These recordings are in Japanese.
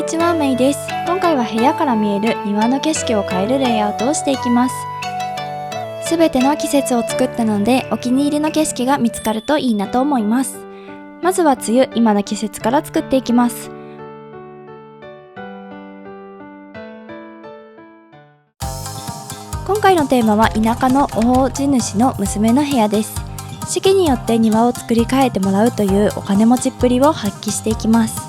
ちは、メイです。今回は部屋から見える庭の景色を変えるレイアウトをしていきます。すべての季節を作ったので、お気に入りの景色が見つかるといいなと思います。まずは梅雨、今の季節から作っていきます。今回のテーマは田舎の大地主の娘の部屋です。四季によって庭を作り変えてもらうというお金持ちっぷりを発揮していきます。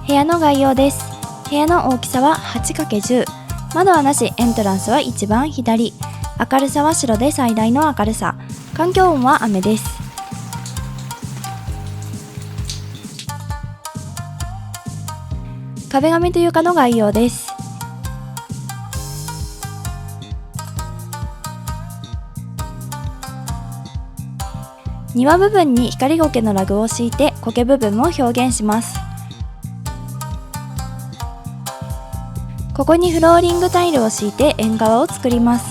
部屋の概要です。部屋の大きさは 8×10、 窓はなし、エントランスは一番左、明るさは白で最大の明るさ、環境音は雨です。壁紙と床の概要です。庭部分に光苔のラグを敷いて苔部分を表現します。ここにフローリングタイルを敷いて縁側を作ります。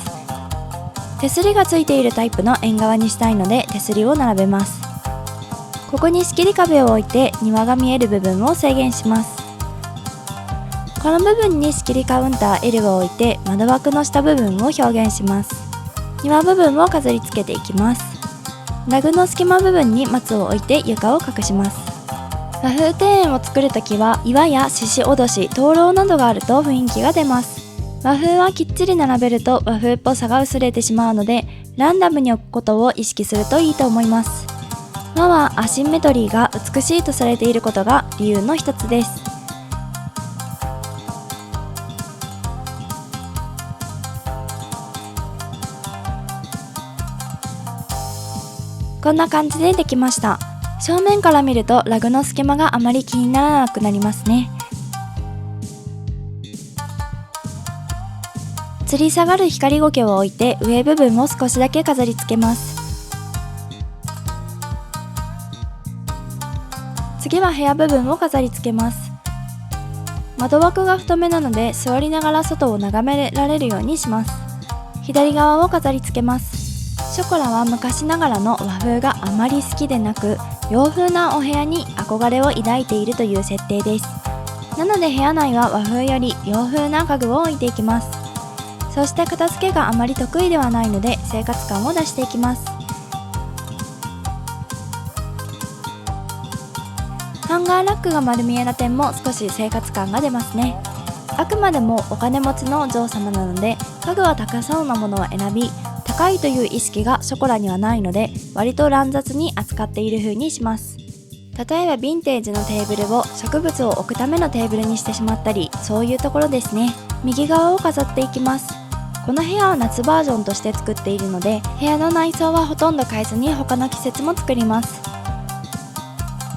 手すりがついているタイプの縁側にしたいので手すりを並べます。ここに仕切り壁を置いて庭が見える部分を制限します。この部分に仕切りカウンター L を置いて窓枠の下部分を表現します。庭部分を飾り付けていきます。ラグの隙間部分に松を置いて床を隠します。和風庭園を作るときは岩や獅子おどし、灯籠などがあると雰囲気が出ます。和風はきっちり並べると和風っぽさが薄れてしまうので、ランダムに置くことを意識するといいと思います。和はアシンメトリーが美しいとされていることが理由の一つです。こんな感じでできました。正面から見るとラグの隙間があまり気にならなくなりますね。吊り下がる光苔を置いて上部分を少しだけ飾り付けます。次は部屋部分を飾り付けます。窓枠が太めなので座りながら外を眺められるようにします。左側を飾り付けます。ショコラは昔ながらの和風があまり好きでなく、洋風なお部屋に憧れを抱いているという設定です。なので部屋内は和風より洋風な家具を置いていきます。そして片付けがあまり得意ではないので生活感を出していきます。ハンガーラックが丸見えな点も少し生活感が出ますね。あくまでもお金持ちのお嬢様なので家具は高そうなものを選び、高いという意識がショコラにはないので割と乱雑に扱っている風にします。例えばヴィンテージのテーブルを植物を置くためのテーブルにしてしまったり、そういうところですね。右側を飾っていきます。この部屋は夏バージョンとして作っているので部屋の内装はほとんど変えずに他の季節も作ります。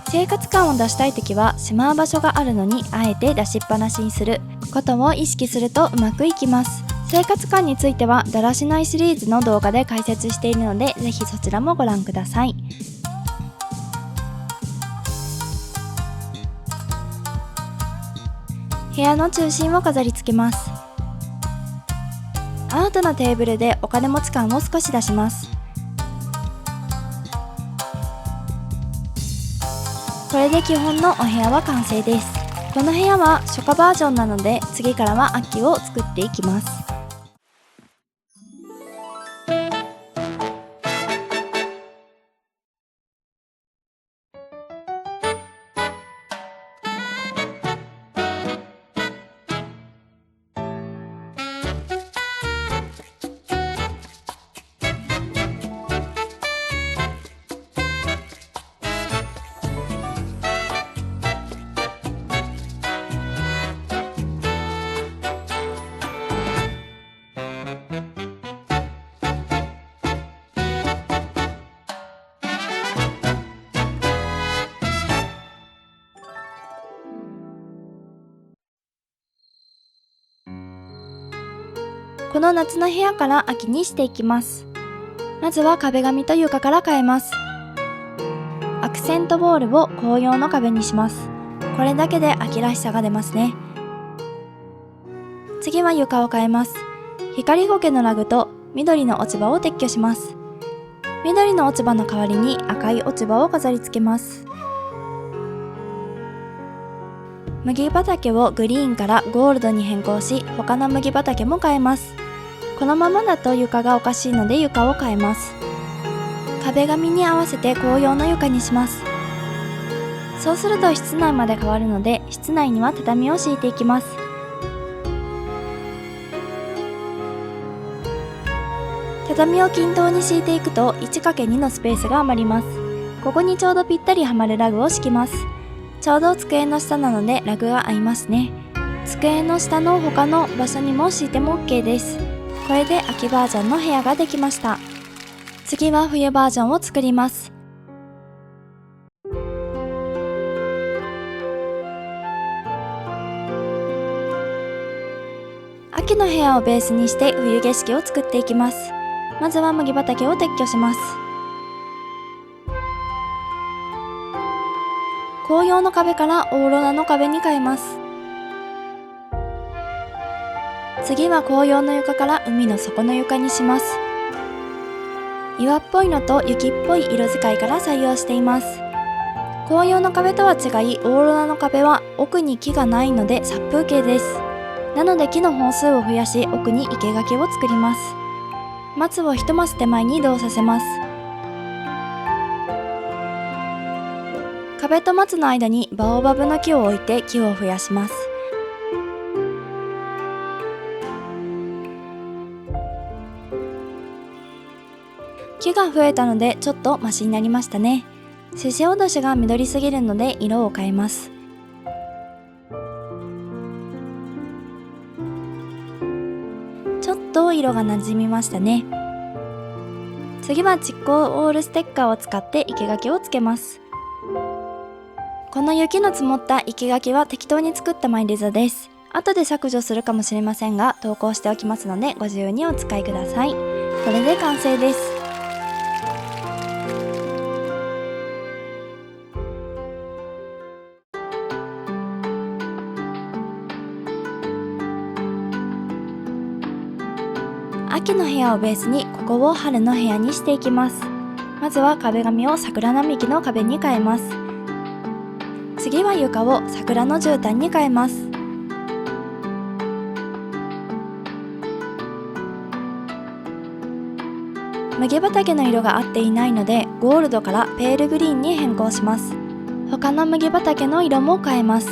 生活感を出したいときはしまう場所があるのにあえて出しっぱなしにすることを意識するとうまくいきます。生活感についてはだらしないシリーズの動画で解説しているのでぜひそちらもご覧ください。部屋の中心を飾り付けます。アートなテーブルでお金持ち感を少し出します。これで基本のお部屋は完成です。この部屋は初夏バージョンなので次からは秋を作っていきます。この夏の部屋から秋にしていきます。まずは壁紙と床から変えます。アクセントボールを紅葉の壁にします。これだけで秋らしさが出ますね。次は床を変えます。光苔のラグと緑の落ち葉を撤去します。緑の落ち葉の代わりに赤い落ち葉を飾り付けます。麦畑をグリーンからゴールドに変更し、他の麦畑も変えます。このままだと床がおかしいので床を変えます。壁紙に合わせて紅葉の床にします。そうすると室内まで変わるので、室内には畳を敷いていきます。畳を均等に敷いていくと 1×2 のスペースが余ります。ここにちょうどぴったりはまるラグを敷きます。ちょうど机の下なのでラグが合いますね。机の下の他の場所にも敷いても OK です。これで秋バージョンの部屋ができました。次は冬バージョンを作ります。秋の部屋をベースにして冬景色を作っていきます。まずは麦畑を撤去します。紅葉の壁からオーロラの壁に変えます。次は紅葉の床から海の底の床にします。岩っぽいのと雪っぽい色使いから採用しています。紅葉の壁とは違い、オーロラの壁は奥に木がないので殺風景です。なので木の本数を増やし、奥に生垣を作ります。松を一マス手前に移動させます。壁と松の間にバオバブの木を置いて木を増やします。木が増えたのでちょっとマシになりましたね。獅子おどしが緑すぎるので色を変えます。ちょっと色が馴染みましたね。次は蓄光オールステッカーを使って生垣をつけます。この雪の積もった生垣は適当に作ったマイルザです。後で削除するかもしれませんが、投稿しておきますのでご自由にお使いください。これで完成です。秋の部屋をベースにここを春の部屋にしていきます。まずは壁紙を桜並木の壁に変えます。次は床を桜の絨毯に変えます。麦畑の色が合っていないのでゴールドからペールグリーンに変更します。他の麦畑の色も変えます。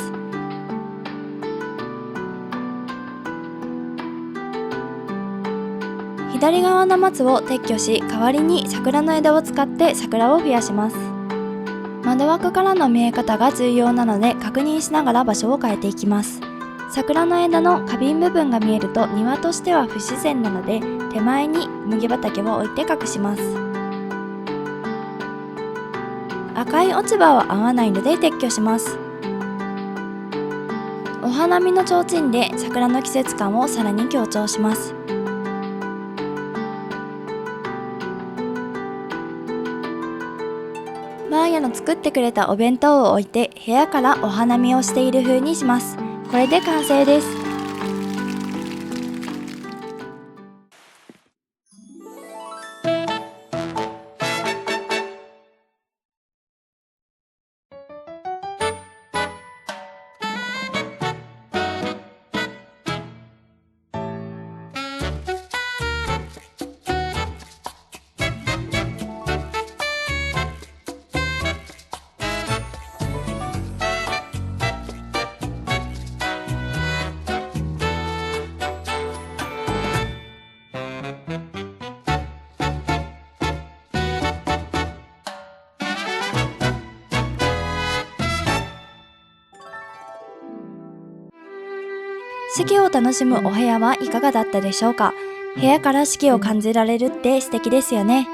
左側の松を撤去し、代わりに桜の枝を使って桜を増やします。窓枠からの見え方が重要なので確認しながら場所を変えていきます。桜の枝の花瓶部分が見えると庭としては不自然なので、手前に麦畑を置いて隠します。赤い落ち葉は合わないので撤去します。お花見の提灯で桜の季節感をさらに強調します。マーヤの作ってくれたお弁当を置いて部屋からお花見をしている風にします。これで完成です。四季を楽しむお部屋はいかがだったでしょうか。部屋から四季を感じられるって素敵ですよね。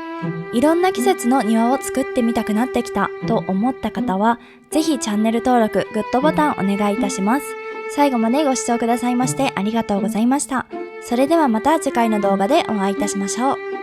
いろんな季節の庭を作ってみたくなってきたと思った方は、ぜひチャンネル登録、グッドボタンお願いいたします。最後までご視聴くださいましてありがとうございました。それではまた次回の動画でお会いいたしましょう。